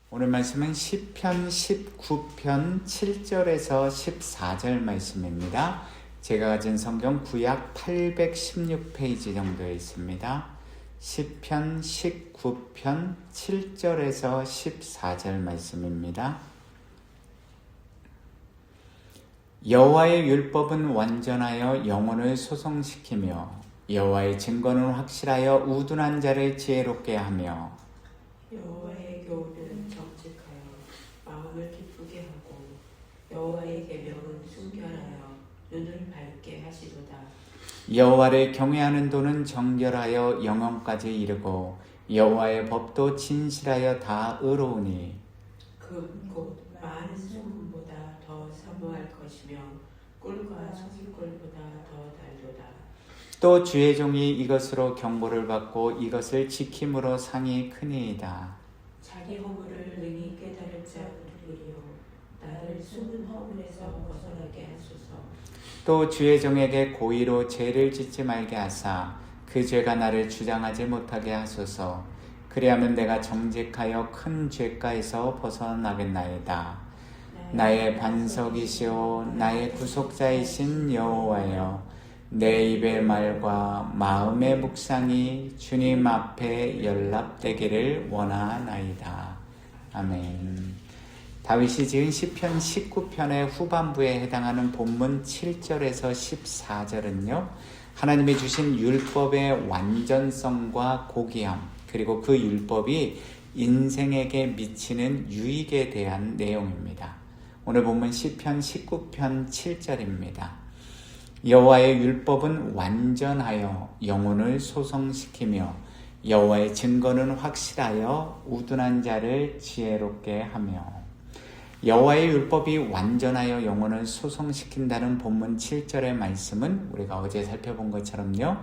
오늘 말씀은 시편 19편 7절에서 14절 말씀입니다. 제가 가진 성경 구약 816페이지 정도에 있습니다. 시편 19편 7절에서 14절 말씀입니다. 여호와의 율법은 완전하여 영혼을 소성시키며 여호와의 증거는 확실하여 우둔한 자를 지혜롭게 하며 여호와의 교훈은 정직하여 마음을 기쁘게 하고 여호와의 계명은 순결하여 눈을 밝게 하시도다. 여호와를 경외하는 도는 정결하여 영혼까지 이르고 여호와의 법도 진실하여 다 의로우니 곧 많은 소금보다 더 사모할 것이며 꿀과 소금꿀보다 더 달도다. 또 주의 종이 이것으로 경고를 받고 이것을 지킴으로 상이 크니이다. 자기 허물을 능히 깨달을 자 누구리요. 나를 숨은 허물에서 벗어나게 하소서. 또 주의 종에게 고의로 죄를 짓지 말게 하사 그 죄가 나를 주장하지 못하게 하소서. 그리하면 내가 정직하여 큰 죄가에서 벗어나겠나이다. 나의 반석이시오 나의 구속자이신 여호와여, 내 입의 말과 마음의 묵상이 주님 앞에 연락되기를 원하나이다. 아멘. 다윗이 지은 시편 19편의 후반부에 해당하는 본문 7절에서 14절은요, 하나님이 주신 율법의 완전성과 고귀함, 그리고 그 율법이 인생에게 미치는 유익에 대한 내용입니다. 오늘 본문 시편 19편 7절입니다. 여호와의 율법은 완전하여 영혼을 소성시키며 여호와의 증거는 확실하여 우둔한 자를 지혜롭게 하며. 여호와의 율법이 완전하여 영혼을 소성시킨다는 본문 7절의 말씀은 우리가 어제 살펴본 것처럼요,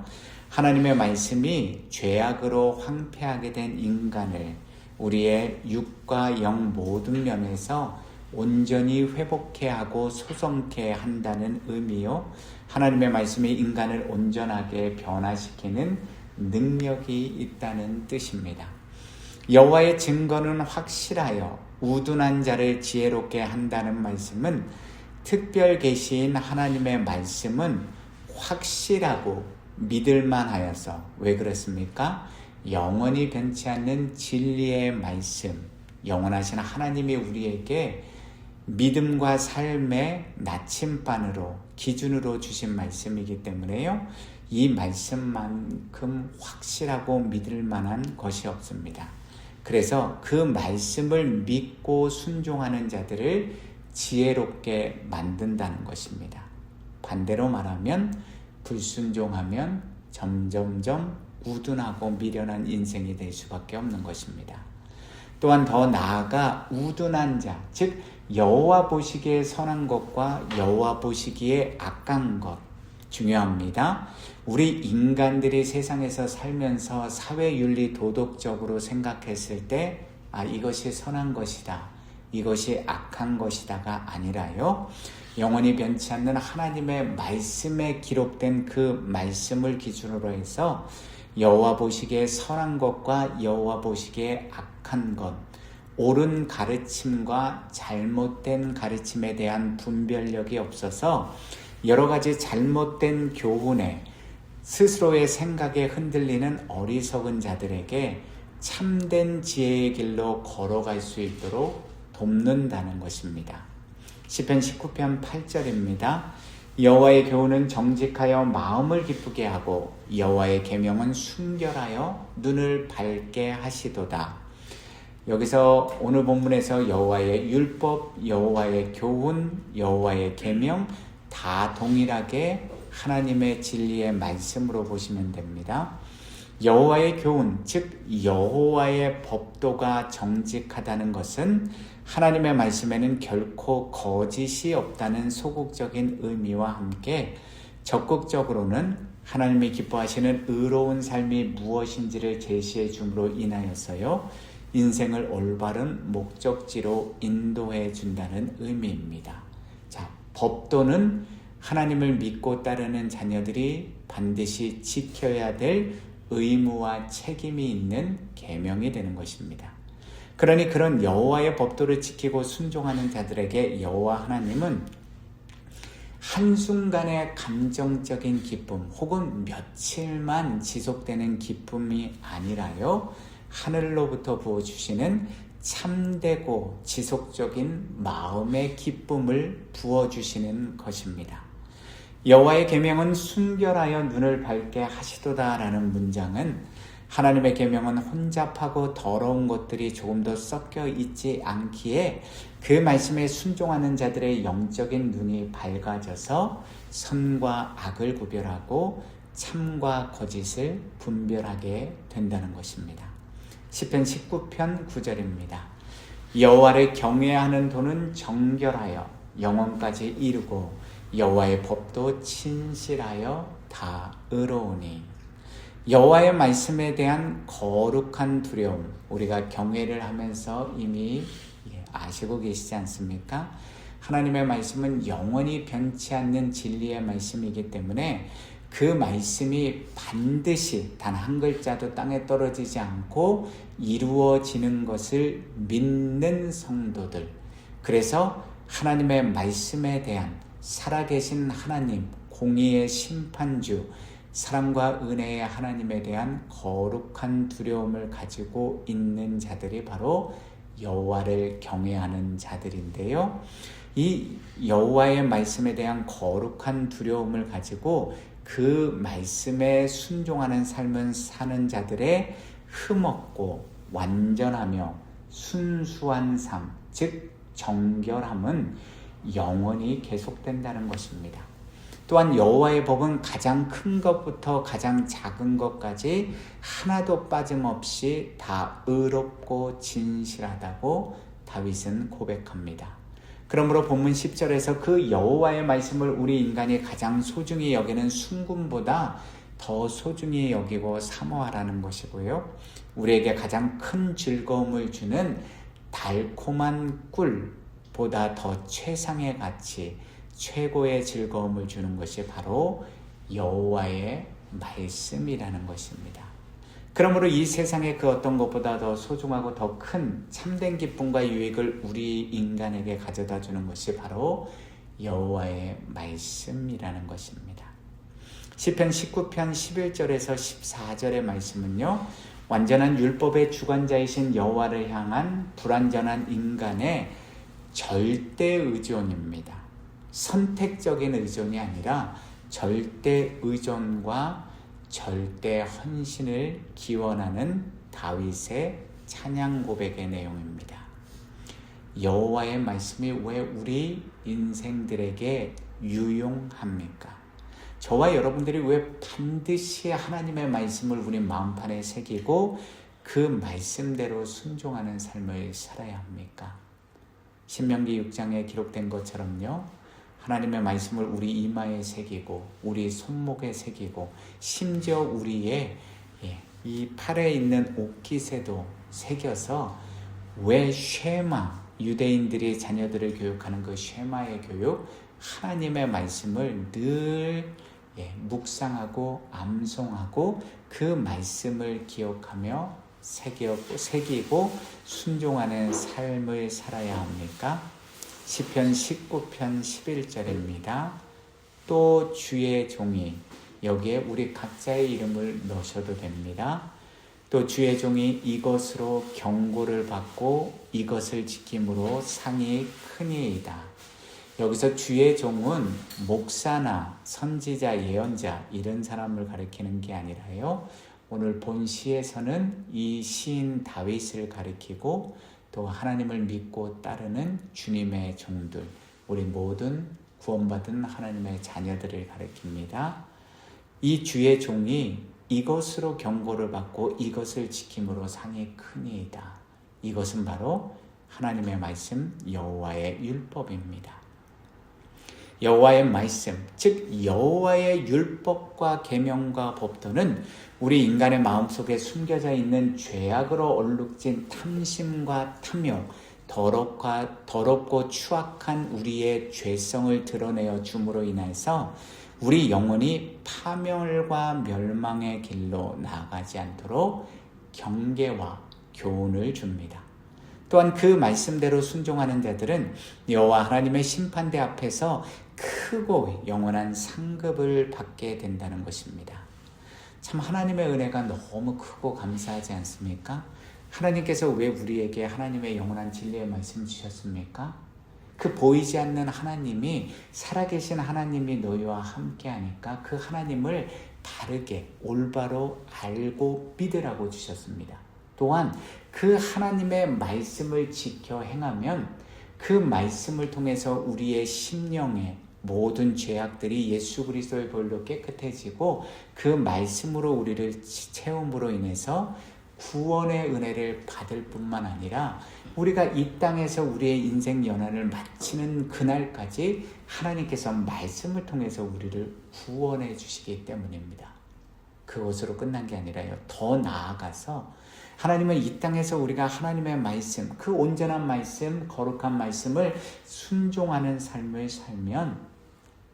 하나님의 말씀이 죄악으로 황폐하게 된 인간을 우리의 육과 영 모든 면에서 온전히 회복케 하고 소성케 한다는 의미요, 하나님의 말씀이 인간을 온전하게 변화시키는 능력이 있다는 뜻입니다. 여호와의 증거는 확실하여 우둔한 자를 지혜롭게 한다는 말씀은, 특별 계시인 하나님의 말씀은 확실하고 믿을만하여서, 왜 그렇습니까? 영원히 변치 않는 진리의 말씀, 영원하신 하나님이 우리에게 믿음과 삶의 나침반으로, 기준으로 주신 말씀이기 때문에요, 이 말씀만큼 확실하고 믿을 만한 것이 없습니다. 그래서 그 말씀을 믿고 순종하는 자들을 지혜롭게 만든다는 것입니다. 반대로 말하면 불순종하면 점점점 우둔하고 미련한 인생이 될 수밖에 없는 것입니다. 또한 더 나아가 우둔한 자, 즉 여호와 보시기에 선한 것과 여호와 보시기에 악한 것, 중요합니다. 우리 인간들이 세상에서 살면서 사회윤리 도덕적으로 생각했을 때 이것이 선한 것이다, 이것이 악한 것이다가 아니라요, 영원히 변치 않는 하나님의 말씀에 기록된 그 말씀을 기준으로 해서 여호와 보시기에 선한 것과 여호와 보시기에 악한 것, 옳은 가르침과 잘못된 가르침에 대한 분별력이 없어서 여러 가지 잘못된 교훈에 스스로의 생각에 흔들리는 어리석은 자들에게 참된 지혜의 길로 걸어갈 수 있도록 돕는다는 것입니다. 시편 19편 8절입니다. 여호와의 교훈은 정직하여 마음을 기쁘게 하고 여호와의 계명은 순결하여 눈을 밝게 하시도다. 여기서 오늘 본문에서 여호와의 율법, 여호와의 교훈, 여호와의 계명 다 동일하게 하나님의 진리의 말씀으로 보시면 됩니다. 여호와의 교훈, 즉 여호와의 법도가 정직하다는 것은 하나님의 말씀에는 결코 거짓이 없다는 소극적인 의미와 함께 적극적으로는 하나님이 기뻐하시는 의로운 삶이 무엇인지를 제시해 줌으로 인하여서요, 인생을 올바른 목적지로 인도해 준다는 의미입니다. 자, 법도는 하나님을 믿고 따르는 자녀들이 반드시 지켜야 될 의무와 책임이 있는 계명이 되는 것입니다. 그러니 그런 여호와의 법도를 지키고 순종하는 자들에게 여호와 하나님은 한순간의 감정적인 기쁨 혹은 며칠만 지속되는 기쁨이 아니라요, 하늘로부터 부어주시는 참되고 지속적인 마음의 기쁨을 부어주시는 것입니다. 여호와의 계명은 순결하여 눈을 밝게 하시도다 라는 문장은 하나님의 계명은 혼잡하고 더러운 것들이 조금 더 섞여 있지 않기에 그 말씀에 순종하는 자들의 영적인 눈이 밝아져서 선과 악을 구별하고 참과 거짓을 분별하게 된다는 것입니다. 시편 19편 9절입니다. 여호와를 경외하는 도는 정결하여 영원까지 이르고 여호와의 법도 친실하여 다 의로우니. 여호와의 말씀에 대한 거룩한 두려움, 우리가 경외를 하면서 이미 아시고 계시지 않습니까? 하나님의 말씀은 영원히 변치 않는 진리의 말씀이기 때문에 그 말씀이 반드시 단 한 글자도 땅에 떨어지지 않고 이루어지는 것을 믿는 성도들, 그래서 하나님의 말씀에 대한 살아계신 하나님, 공의의 심판주, 사랑과 은혜의 하나님에 대한 거룩한 두려움을 가지고 있는 자들이 바로 여호와를 경외하는 자들인데요. 이 여호와의 말씀에 대한 거룩한 두려움을 가지고 그 말씀에 순종하는 삶을 사는 자들의 흠없고 완전하며 순수한 삶, 즉 정결함은 영원히 계속된다는 것입니다. 또한 여호와의 법은 가장 큰 것부터 가장 작은 것까지 하나도 빠짐없이 다 의롭고 진실하다고 다윗은 고백합니다. 그러므로 본문 10절에서 그 여호와의 말씀을 우리 인간이 가장 소중히 여기는 순금보다 더 소중히 여기고 사모하라는 것이고요. 우리에게 가장 큰 즐거움을 주는 달콤한 꿀보다 더 최상의 가치, 최고의 즐거움을 주는 것이 바로 여호와의 말씀이라는 것입니다. 그러므로 이 세상의 그 어떤 것보다 더 소중하고 더 큰 참된 기쁨과 유익을 우리 인간에게 가져다 주는 것이 바로 여호와의 말씀이라는 것입니다. 시편 19편 11절에서 14절의 말씀은요, 완전한 율법의 주관자이신 여호와를 향한 불완전한 인간의 절대 의존입니다. 선택적인 의존이 아니라 절대 의존과 절대 헌신을 기원하는 다윗의 찬양 고백의 내용입니다. 여호와의 말씀이 왜 우리 인생들에게 유용합니까? 저와 여러분들이 왜 반드시 하나님의 말씀을 우리 마음판에 새기고 그 말씀대로 순종하는 삶을 살아야 합니까? 신명기 6장에 기록된 것처럼요, 하나님의 말씀을 우리 이마에 새기고 우리 손목에 새기고 심지어 우리의 이 팔에 있는 옷깃에도 새겨서 왜 쉐마, 유대인들이 자녀들을 교육하는 그 쉐마의 교육, 하나님의 말씀을 늘 묵상하고 암송하고 그 말씀을 기억하며 새기고 순종하는 삶을 살아야 합니까? 시편 19편 11절입니다. 또 주의 종이, 여기에 우리 각자의 이름을 넣으셔도 됩니다. 또 주의 종이 이것으로 경고를 받고 이것을 지킴으로 상이 크니이다. 여기서 주의 종은 목사나 선지자, 예언자 이런 사람을 가리키는 게 아니라요, 오늘 본 시에서는 이 시인 다윗을 가리키고 또 하나님을 믿고 따르는 주님의 종들, 우리 모든 구원받은 하나님의 자녀들을 가리킵니다. 이 주의 종이 이것으로 경고를 받고 이것을 지킴으로 상이 크니이다. 이것은 바로 하나님의 말씀, 여호와의 율법입니다. 여호와의 말씀, 즉 여호와의 율법과 계명과 법도는 우리 인간의 마음속에 숨겨져 있는 죄악으로 얼룩진 탐심과 탐욕, 더럽고 추악한 우리의 죄성을 드러내어 줌으로 인해서 우리 영혼이 파멸과 멸망의 길로 나아가지 않도록 경계와 교훈을 줍니다. 또한 그 말씀대로 순종하는 자들은 여호와 하나님의 심판대 앞에서 크고 영원한 상급을 받게 된다는 것입니다. 참 하나님의 은혜가 너무 크고 감사하지 않습니까? 하나님께서 왜 우리에게 하나님의 영원한 진리의 말씀 주셨습니까? 그 보이지 않는 하나님이, 살아계신 하나님이 너희와 함께 하니까 그 하나님을 바르게 올바로 알고 믿으라고 주셨습니다. 또한 그 하나님의 말씀을 지켜 행하면 그 말씀을 통해서 우리의 심령의 모든 죄악들이 예수 그리스도의 보혈로 깨끗해지고 그 말씀으로 우리를 채움으로 인해서 구원의 은혜를 받을 뿐만 아니라 우리가 이 땅에서 우리의 인생 연한을 마치는 그날까지 하나님께서 말씀을 통해서 우리를 구원해 주시기 때문입니다. 그것으로 끝난 게 아니라요. 더 나아가서 하나님은 이 땅에서 우리가 하나님의 말씀, 그 온전한 말씀, 거룩한 말씀을 순종하는 삶을 살면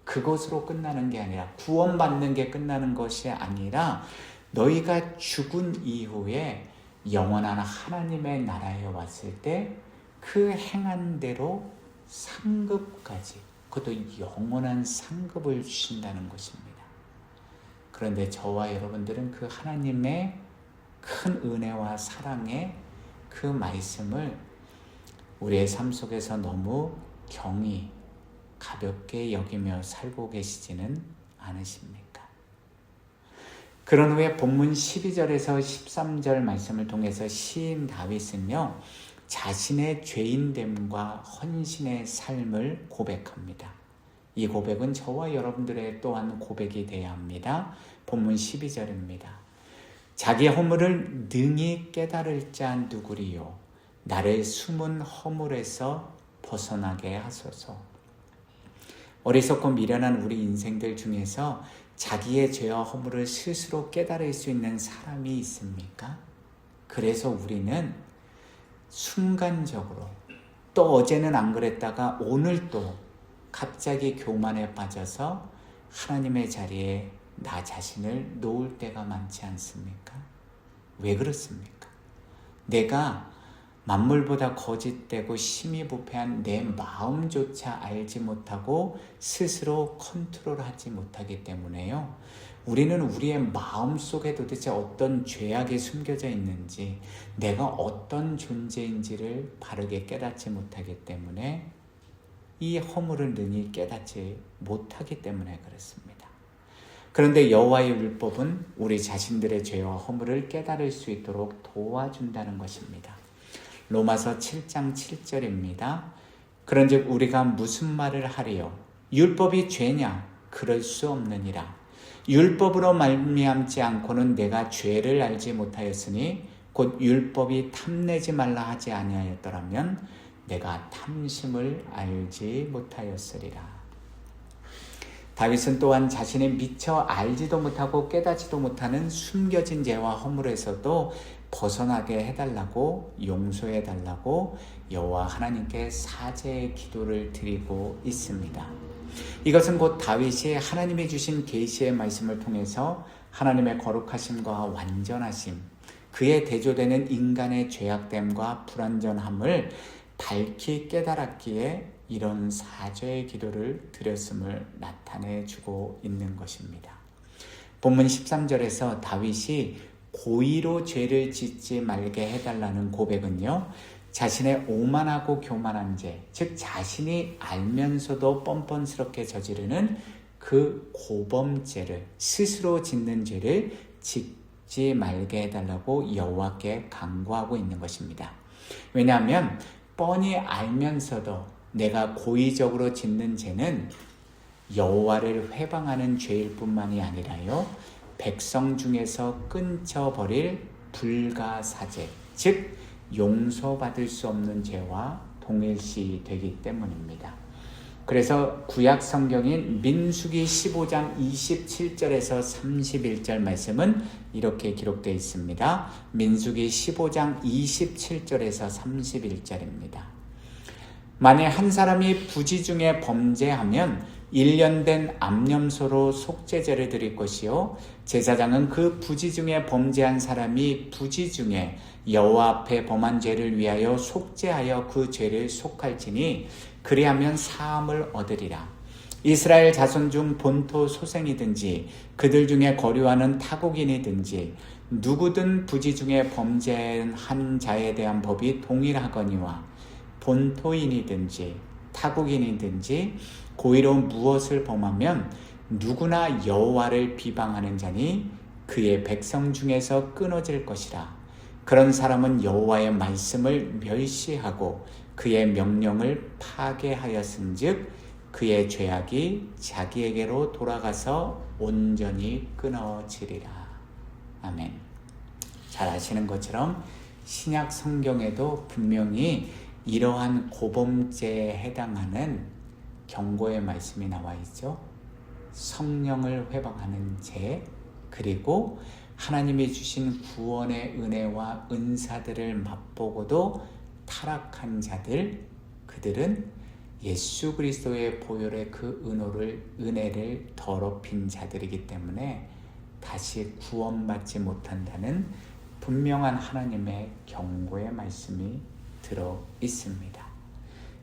그것으로 끝나는 게 아니라, 구원받는 게 끝나는 것이 아니라 너희가 죽은 이후에 영원한 하나님의 나라에 왔을 때 그 행한 대로 상급까지, 그것도 영원한 상급을 주신다는 것입니다. 그런데 저와 여러분들은 그 하나님의 큰 은혜와 사랑의 그 말씀을 우리의 삶 속에서 너무 경히 가볍게 여기며 살고 계시지는 않으십니까? 그런 후에 본문 12절에서 13절 말씀을 통해서 시인 다윗은요, 자신의 죄인됨과 헌신의 삶을 고백합니다. 이 고백은 저와 여러분들의 또한 고백이 되어야 합니다. 본문 12절입니다. 자기 허물을 능히 깨달을 자 누구리요? 나를 숨은 허물에서 벗어나게 하소서. 어리석고 미련한 우리 인생들 중에서 자기의 죄와 허물을 스스로 깨달을 수 있는 사람이 있습니까? 그래서 우리는 순간적으로, 또 어제는 안 그랬다가 오늘 또 갑자기 교만에 빠져서 하나님의 자리에 나 자신을 놓을 때가 많지 않습니까? 왜 그렇습니까? 내가 만물보다 거짓되고 심히 부패한 내 마음조차 알지 못하고 스스로 컨트롤하지 못하기 때문에요. 우리는 우리의 마음 속에 도대체 어떤 죄악이 숨겨져 있는지, 내가 어떤 존재인지를 바르게 깨닫지 못하기 때문에, 이 허물을 능히 깨닫지 못하기 때문에 그렇습니다. 그런데 여호와의 율법은 우리 자신들의 죄와 허물을 깨달을 수 있도록 도와준다는 것입니다. 로마서 7장 7절입니다. 그런즉 우리가 무슨 말을 하리요? 율법이 죄냐? 그럴 수 없느니라. 율법으로 말미암지 않고는 내가 죄를 알지 못하였으니 곧 율법이 탐내지 말라 하지 아니하였더라면 내가 탐심을 알지 못하였으리라. 다윗은 또한 자신이 미처 알지도 못하고 깨닫지도 못하는 숨겨진 죄와 허물에서도 벗어나게 해달라고, 용서해달라고 여호와 하나님께 사죄의 기도를 드리고 있습니다. 이것은 곧 다윗이 하나님이 주신 계시의 말씀을 통해서 하나님의 거룩하심과 완전하심, 그에 대조되는 인간의 죄악됨과 불완전함을 밝히 깨달았기에 이런 사죄의 기도를 드렸음을 나타내주고 있는 것입니다. 본문 13절에서 다윗이 고의로 죄를 짓지 말게 해달라는 고백은요, 자신의 오만하고 교만한 죄, 즉 자신이 알면서도 뻔뻔스럽게 저지르는 그 고범죄를, 스스로 짓는 죄를 짓지 말게 해달라고 여호와께 간구하고 있는 것입니다. 왜냐하면 뻔히 알면서도 내가 고의적으로 짓는 죄는 여호와를 회방하는 죄일 뿐만이 아니라요, 백성 중에서 끊쳐버릴 불가사죄, 즉 용서받을 수 없는 죄와 동일시 되기 때문입니다. 그래서 구약 성경인 민수기 15장 27절에서 31절 말씀은 이렇게 기록되어 있습니다. 민수기 15장 27절에서 31절입니다. 만일 한 사람이 부지 중에 범죄하면 일련된 암염소로 속죄제를 드릴 것이요 제사장은 그 부지 중에 범죄한 사람이 부지 중에 여호와 앞에 범한 죄를 위하여 속죄하여 그 죄를 속할지니 그리하면 사함을 얻으리라. 이스라엘 자손 중 본토 소생이든지 그들 중에 거류하는 타국인이든지 누구든 부지 중에 범죄한 자에 대한 법이 동일하거니와 본토인이든지 타국인이든지 고의로 무엇을 범하면 누구나 여호와를 비방하는 자니 그의 백성 중에서 끊어질 것이라. 그런 사람은 여호와의 말씀을 멸시하고 그의 명령을 파괴하였은즉 그의 죄악이 자기에게로 돌아가서 온전히 끊어지리라. 아멘. 잘 아시는 것처럼 신약 성경에도 분명히 이러한 고범죄에 해당하는 경고의 말씀이 나와 있죠. 성령을 회방하는 죄, 그리고 하나님이 주신 구원의 은혜와 은사들을 맛보고도 타락한 자들, 그들은 예수 그리스도의 보혈의 그 은혜를 더럽힌 자들이기 때문에 다시 구원받지 못한다는 분명한 하나님의 경고의 말씀이 들어 있습니다.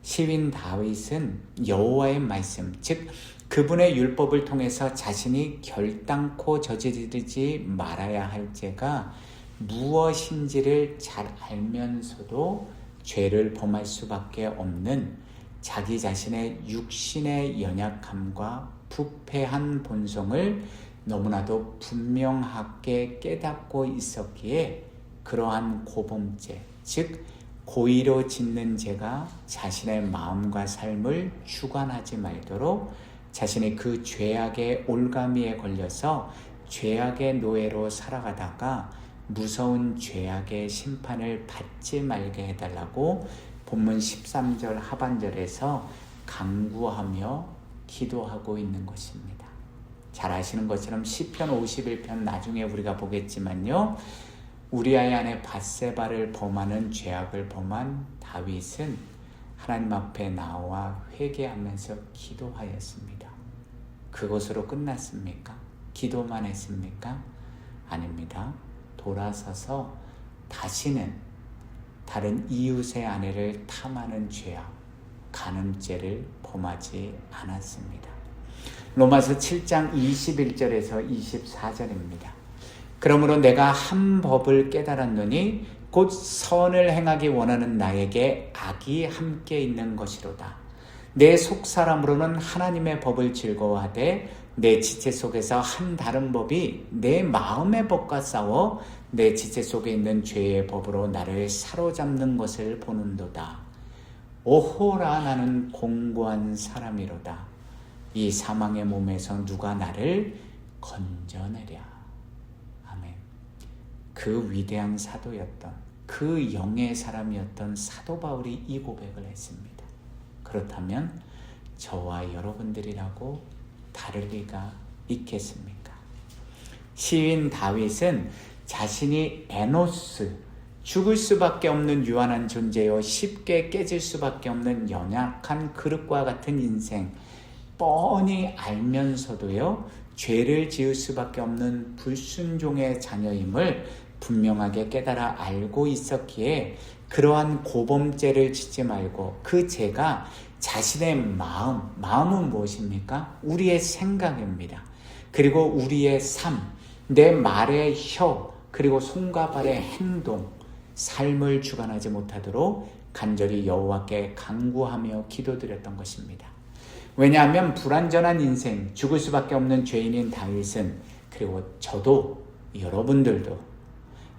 시인 다윗은 여호와의 말씀, 즉 그분의 율법을 통해서 자신이 결단코 저지르지 말아야 할 죄가 무엇인지를 잘 알면서도 죄를 범할 수밖에 없는 자기 자신의 육신의 연약함과 부패한 본성을 너무나도 분명하게 깨닫고 있었기에 그러한 고범죄, 즉 고의로 짓는 죄가 자신의 마음과 삶을 주관하지 말도록 자신이 그 죄악의 올가미에 걸려서 죄악의 노예로 살아가다가 무서운 죄악의 심판을 받지 말게 해달라고 본문 13절 하반절에서 간구하며 기도하고 있는 것입니다. 잘 아시는 것처럼 시편 51편 나중에 우리가 보겠지만요, 우리아의 아내 밧세바를 범하는 죄악을 범한 다윗은 하나님 앞에 나와 회개하면서 기도하였습니다. 그것으로 끝났습니까? 기도만 했습니까? 아닙니다. 돌아서서 다시는 다른 이웃의 아내를 탐하는 죄악, 간음죄를 범하지 않았습니다. 로마서 7장 21절에서 24절입니다. 그러므로 내가 한 법을 깨달았노니 곧 선을 행하기 원하는 나에게 악이 함께 있는 것이로다. 내 속사람으로는 하나님의 법을 즐거워하되 내 지체 속에서 한 다른 법이 내 마음의 법과 싸워 내 지체 속에 있는 죄의 법으로 나를 사로잡는 것을 보는도다. 오호라, 나는 공고한 사람이로다. 이 사망의 몸에서 누가 나를 건져내랴. 아멘. 그 위대한 사도였던, 그 영의 사람이었던 사도 바울이 이 고백을 했습니다. 그렇다면 저와 여러분들이라고 다를 리가 있겠습니까? 시인 다윗은 자신이 에노스, 죽을 수밖에 없는 유한한 존재요, 쉽게 깨질 수밖에 없는 연약한 그릇과 같은 인생, 뻔히 알면서도요, 죄를 지을 수밖에 없는 불순종의 자녀임을 분명하게 깨달아 알고 있었기에 그러한 고범죄를 짓지 말고 그 죄가 자신의 마음은 무엇입니까? 우리의 생각입니다. 그리고 우리의 삶, 내 말의 혀, 그리고 손과 발의 행동, 삶을 주관하지 못하도록 간절히 여호와께 간구하며 기도드렸던 것입니다. 왜냐하면 불완전한 인생, 죽을 수밖에 없는 죄인인 다윗은, 그리고 저도 여러분들도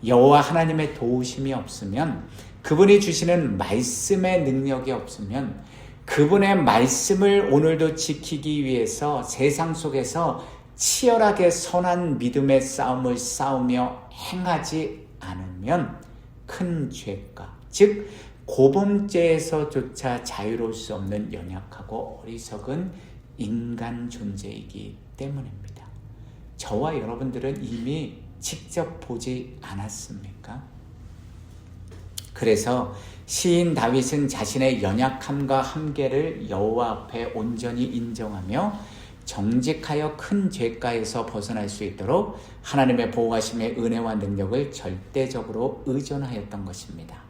여호와 하나님의 도우심이 없으면, 그분이 주시는 말씀의 능력이 없으면, 그분의 말씀을 오늘도 지키기 위해서 세상 속에서 치열하게 선한 믿음의 싸움을 싸우며 행하지 않으면 큰 죄가, 즉 고범죄에서조차 자유로울 수 없는 연약하고 어리석은 인간 존재이기 때문입니다. 저와 여러분들은 이미 직접 보지 않았습니까? 그래서 시인 다윗은 자신의 연약함과 한계를 여호와 앞에 온전히 인정하며 정직하여 큰 죄가에서 벗어날 수 있도록 하나님의 보호하심의 은혜와 능력을 절대적으로 의존하였던 것입니다.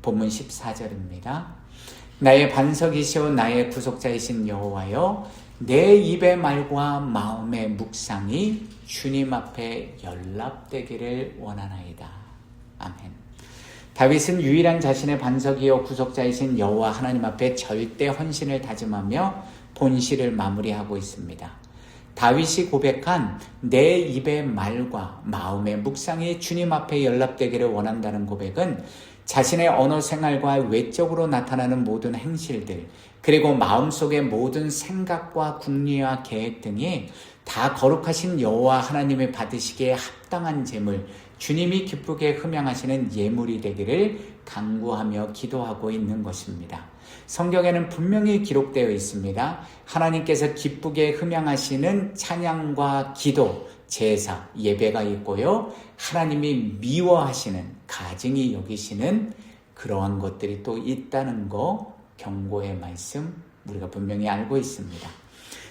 본문 14절입니다. 나의 반석이시오 나의 구속자이신 여호와여, 내 입의 말과 마음의 묵상이 주님 앞에 연락되기를 원하나이다. 아멘. 다윗은 유일한 자신의 반석이요 구속자이신 여호와 하나님 앞에 절대 헌신을 다짐하며 본시를 마무리하고 있습니다. 다윗이 고백한 내 입의 말과 마음의 묵상이 주님 앞에 연락되기를 원한다는 고백은 자신의 언어 생활과 외적으로 나타나는 모든 행실들, 그리고 마음속의 모든 생각과 궁리와 계획 등이 다 거룩하신 여호와 하나님이 받으시기에 합당한 제물, 주님이 기쁘게 흠양하시는 예물이 되기를 간구하며 기도하고 있는 것입니다. 성경에는 분명히 기록되어 있습니다. 하나님께서 기쁘게 흠양하시는 찬양과 기도, 제사, 예배가 있고요. 하나님이 미워하시는, 가증히 여기시는 그러한 것들이 또 있다는 거, 경고의 말씀 우리가 분명히 알고 있습니다.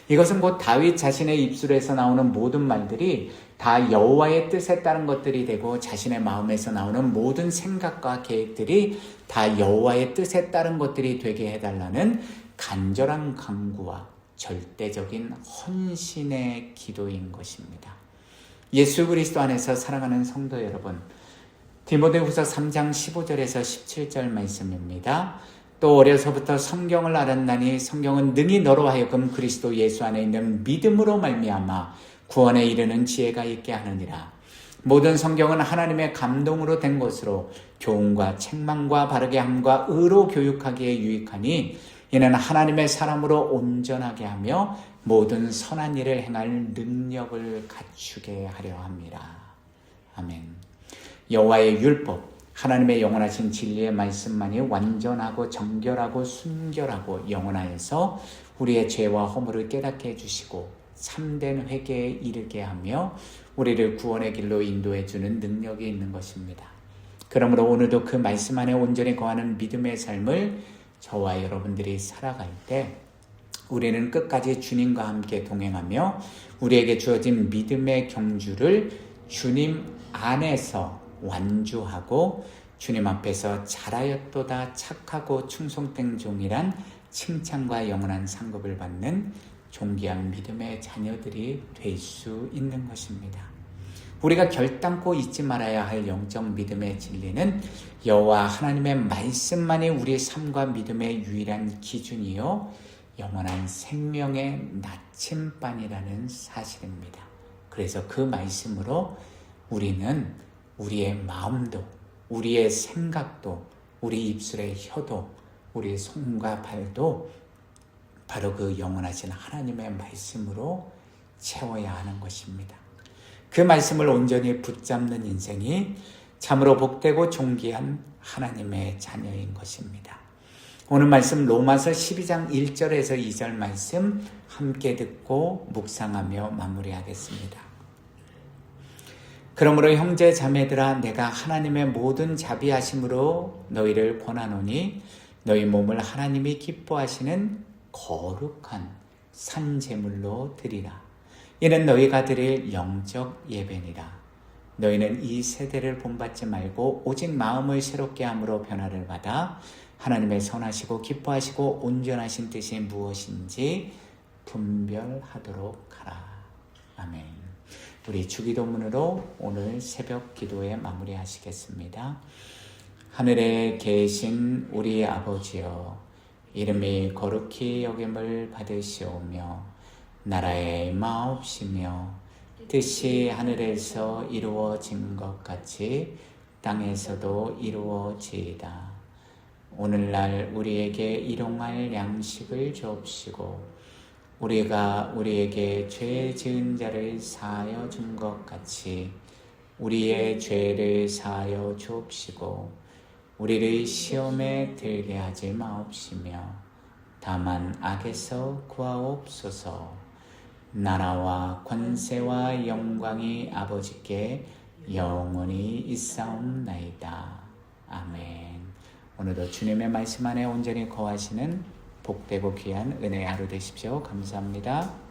이것은 곧 다윗 자신의 입술에서 나오는 모든 말들이 다 여호와의 뜻에 따른 것들이 되고 자신의 마음에서 나오는 모든 생각과 계획들이 다 여호와의 뜻에 따른 것들이 되게 해달라는 간절한 간구와 절대적인 헌신의 기도인 것입니다. 예수 그리스도 안에서 사랑하는 성도 여러분, 디모데후서 3장 15절에서 17절 말씀입니다. 또 어려서부터 성경을 알았나니 성경은 능히 너로 하여금 그리스도 예수 안에 있는 믿음으로 말미암아 구원에 이르는 지혜가 있게 하느니라. 모든 성경은 하나님의 감동으로 된 것으로 교훈과 책망과 바르게 함과 의로 교육하기에 유익하니 이는 하나님의 사람으로 온전하게 하며 모든 선한 일을 행할 능력을 갖추게 하려 함이라. 아멘. 여호와의 율법, 하나님의 영원하신 진리의 말씀만이 완전하고 정결하고 순결하고 영원하여서 우리의 죄와 허물을 깨닫게 해주시고 참된 회개에 이르게 하며 우리를 구원의 길로 인도해 주는 능력이 있는 것입니다. 그러므로 오늘도 그 말씀 안에 온전히 거하는 믿음의 삶을 저와 여러분들이 살아갈 때 우리는 끝까지 주님과 함께 동행하며 우리에게 주어진 믿음의 경주를 주님 안에서 완주하고 주님 앞에서 잘하였도다 착하고 충성된 종이란 칭찬과 영원한 상급을 받는 존귀한 믿음의 자녀들이 될 수 있는 것입니다. 우리가 결단코 잊지 말아야 할 영적 믿음의 진리는 여호와 하나님의 말씀만이 우리 삶과 믿음의 유일한 기준이요 영원한 생명의 나침반이라는 사실입니다. 그래서 그 말씀으로 우리는 우리의 마음도, 우리의 생각도, 우리 입술의 혀도, 우리 손과 발도 바로 그 영원하신 하나님의 말씀으로 채워야 하는 것입니다. 그 말씀을 온전히 붙잡는 인생이 참으로 복되고 존귀한 하나님의 자녀인 것입니다. 오늘 말씀 로마서 12장 1절에서 2절 말씀 함께 듣고 묵상하며 마무리하겠습니다. 그러므로 형제 자매들아 내가 하나님의 모든 자비하심으로 너희를 권하노니 너희 몸을 하나님이 기뻐하시는 거룩한 산제물로 드리라. 이는 너희가 드릴 영적 예배니라. 너희는 이 세대를 본받지 말고 오직 마음을 새롭게 함으로 변화를 받아 하나님의 선하시고 기뻐하시고 온전하신 뜻이 무엇인지 분별하도록 하라. 아멘. 우리 주기도문으로 오늘 새벽 기도에 마무리하시겠습니다. 하늘에 계신 우리 아버지여, 이름이 거룩히 여김을 받으시오며 나라의 마옵시며 뜻이 하늘에서 이루어진 것 같이 땅에서도 이루어지이다. 오늘날 우리에게 일용할 양식을 주옵시고 우리가 우리에게 죄 지은 자를 사하여 준 것 같이 우리의 죄를 사하여 주옵시고 우리를 시험에 들게 하지 마옵시며 다만 악에서 구하옵소서. 나라와 권세와 영광이 아버지께 영원히 있사옵나이다. 아멘. 오늘도 주님의 말씀 안에 온전히 거하시는 복되고 귀한 은혜의 하루 되십시오. 감사합니다.